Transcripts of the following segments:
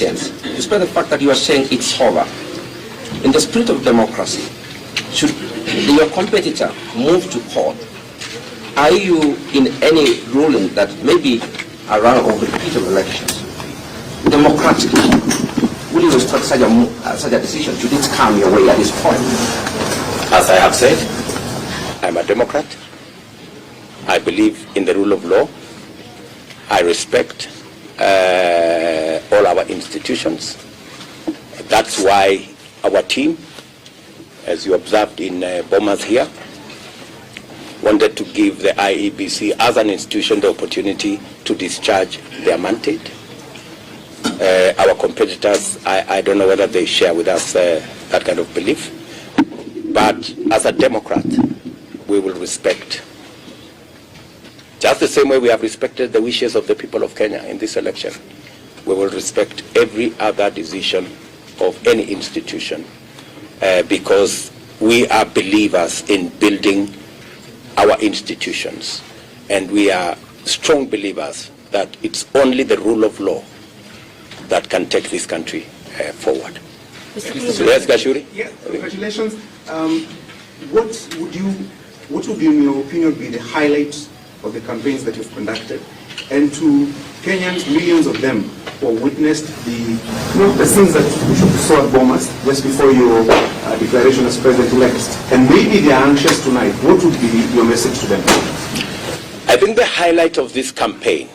instance, despite the fact that you are saying it's over, in the spirit of democracy, should your competitor move to court, are you in any ruling that maybe a run or repeat of elections, democratically, will you respect such a decision? Should it come your way at this point? As I have said, I'm a Democrat. I believe in the rule of law. I respect all our institutions. That's why our team, as you observed in Bomas here, wanted to give the IEBC as an institution the opportunity to discharge their mandate. Our competitors, I don't know whether they share with us that kind of belief, but as a Democrat, we will respect, just the same way we have respected the wishes of the people of Kenya in this election, we will respect every other decision of any institution because we are believers in building our institutions, and we are strong believers that it's only the rule of law that can take this country forward. Yes, Gashuri? Yes, congratulations. What would, in your opinion, be the highlights of the campaigns that you've conducted? And to Kenyans, millions of them who witnessed the scenes that we saw at Bomas just before your declaration as president-elect, and maybe they are anxious tonight, what would be your message to them? I think the highlight of this campaign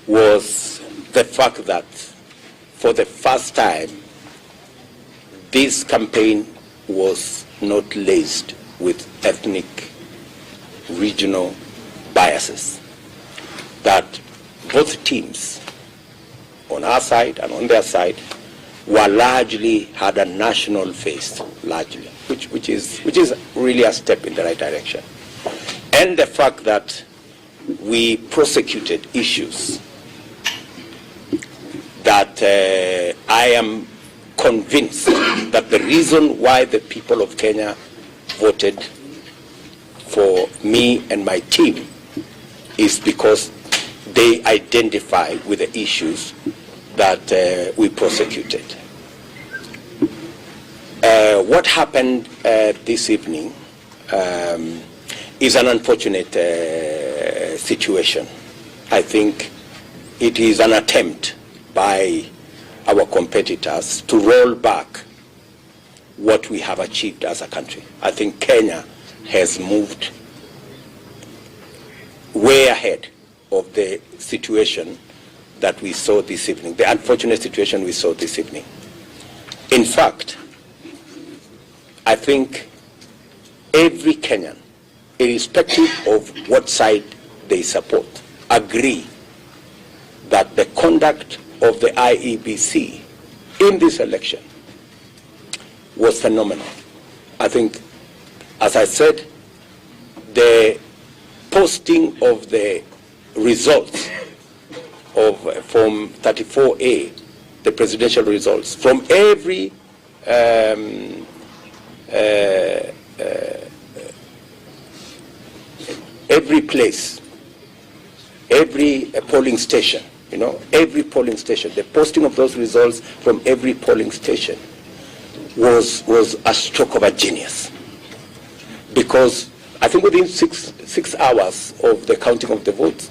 was the fact that for the first time, this campaign was not laced with ethnic, regional biases. That both teams, on our side and on their side, were largely had a national face, largely, which is really a step in the right direction. And the fact that we prosecuted issues that I am convinced that the reason why the people of Kenya voted for me and my team is because they identify with the issues that we prosecuted. What happened this evening is an unfortunate situation. I think it is an attempt by our competitors to roll back what we have achieved as a country. I think Kenya has moved way ahead of the situation that we saw this evening, the unfortunate situation we saw this evening. In fact, I think every Kenyan, irrespective of what side they support, agree that the conduct of the IEBC in this election was phenomenal. I think, as I said, the posting of the results from 34A, the presidential results, from every place, every polling station, every polling station, the posting of those results from every polling station was a stroke of a genius. Because I think within six hours of the counting of the votes,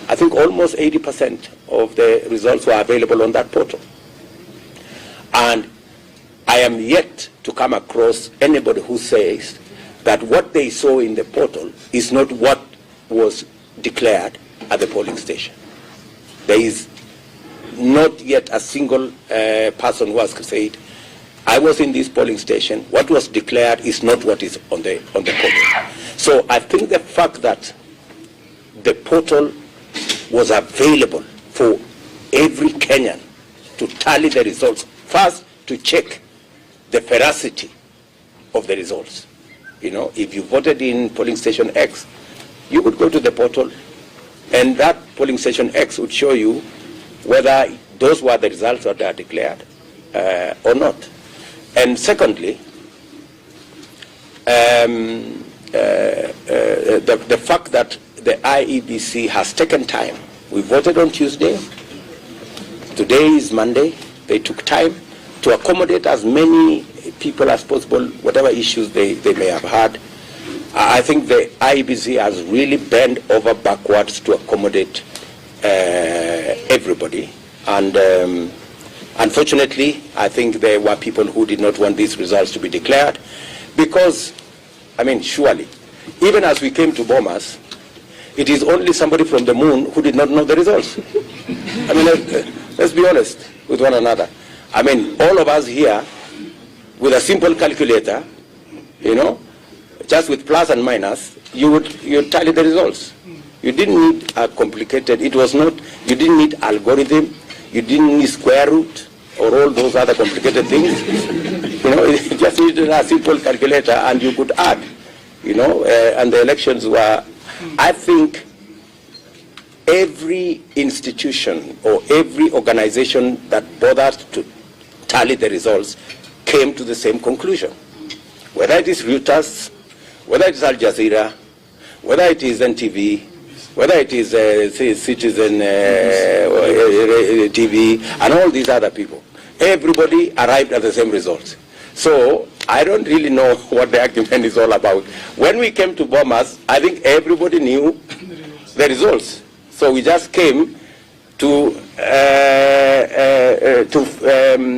I think almost 80% of the results were available on that portal. And I am yet to come across anybody who says that what they saw in the portal is not what was declared at the polling station. There is not yet a single person who has said, I was in this polling station, what was declared is not what is on the portal. So I think the fact that the portal was available for every Kenyan to tally the results, first to check the veracity of the results. If you voted in polling station X, you would go to the portal, and that polling station X would show you whether those were the results that are declared or not. And secondly, the fact that the IEBC has taken time. We voted on Tuesday. Today is Monday. They took time to accommodate as many people as possible, whatever issues they may have had. I think the IEBC has really bent over backwards to accommodate everybody. And unfortunately, I think there were people who did not want these results to be declared because, I mean, surely, even as we came to Bomas, it is only somebody from the moon who did not know the results. I mean, let's be honest with one another. I mean, all of us here, with a simple calculator, you know, just with plus and minus, you'd tally the results. You didn't need a complicated, it was not, you didn't need algorithm, you didn't need square root, or all those other complicated things. You know, you just needed a simple calculator and you could add, you know, and the elections were, I think, every institution or every organization that bothered to tally the results came to the same conclusion. Whether it is Reuters, whether it is Al Jazeera, whether it is NTV, whether it is Citizen TV, and all these other people, everybody arrived at the same results. So I don't really know what the argument is all about. When we came to Bomas, I think everybody knew the results. So we just came to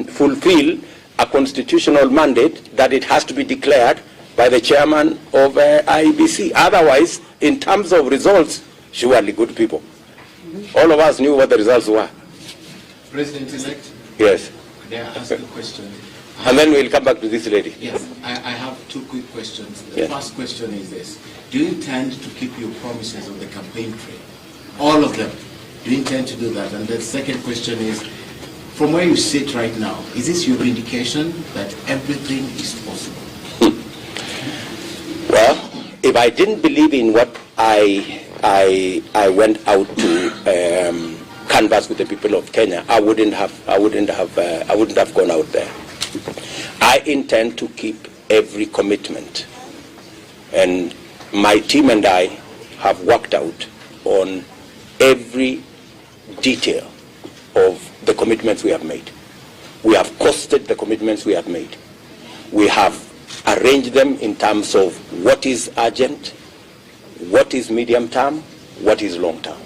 fulfill a constitutional mandate that it has to be declared by the chairman of IEBC. Otherwise, in terms of results, surely good people. All of us knew what the results were. President-elect? Yes. May I ask a question? And then we'll come back to this lady. Yes, I have two quick questions. The Yes. first question is this. Do you intend to keep your promises of the campaign trail? All of them? Do you intend to do that? And the second question is, from where you sit right now, is this your indication that everything is possible? Well, if I didn't believe in what I went out to canvass with the people of Kenya, I wouldn't have gone out there. I intend to keep every commitment, and my team and I have worked out on every detail of the commitments we have made. We have costed the commitments we have made. We have arranged them in terms of what is urgent, what is medium term, what is long term.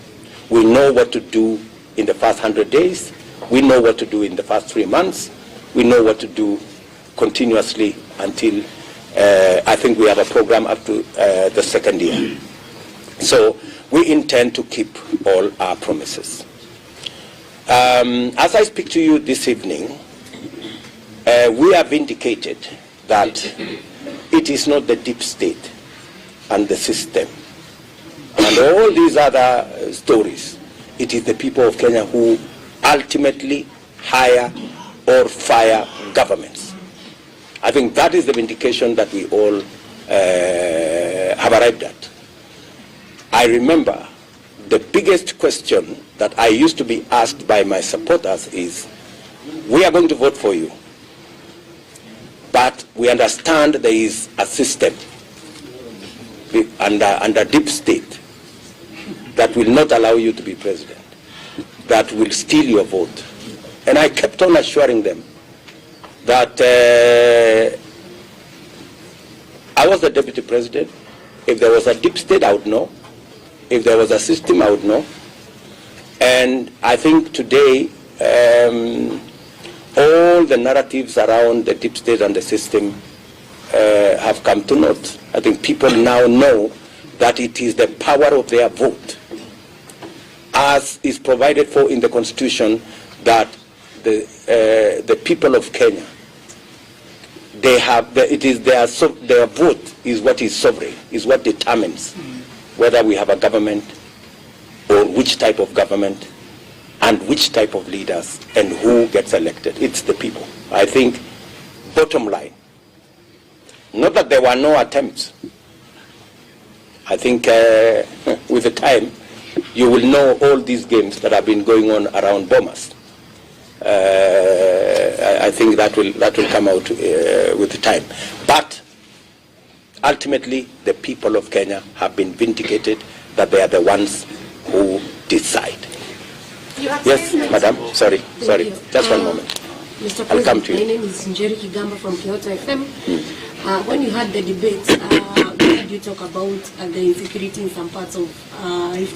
We know what to do in the first 100 days. We know what to do in the first 3 months. We know what to do continuously until I think we have a program up to the second year. So we intend to keep all our promises. As I speak to you this evening, we have indicated that it is not the deep state and the system and all these other stories. It is the people of Kenya who ultimately hire or fire governments. I think that is the vindication that we all have arrived at. I remember the biggest question that I used to be asked by my supporters is, we are going to vote for you, but we understand there is a system under deep state that will not allow you to be president, that will steal your vote. And I kept on assuring them that I was the deputy president. If there was a deep state, I would know. If there was a system, I would know. And I think today, all the narratives around the deep state and the system have come to naught. I think people now know that it is the power of their vote, as is provided for in the Constitution, that the people of Kenya, they have their vote is what is sovereign, is what determines whether we have a government or which type of government and which type of leaders and who gets elected. It's the people. I think, bottom line, not that there were no attempts. I think with the time, you will know all these games that have been going on around Bomas. I think that will come out with the time. But ultimately, the people of Kenya have been vindicated that they are the ones who decide. Yes, madam. Sorry. You. Just one moment. Mr. I'll come President, to you. my name is Njeri Kigamba from Kyoto FM. When you had the debate, we heard you talk about the insecurity in some parts of Rift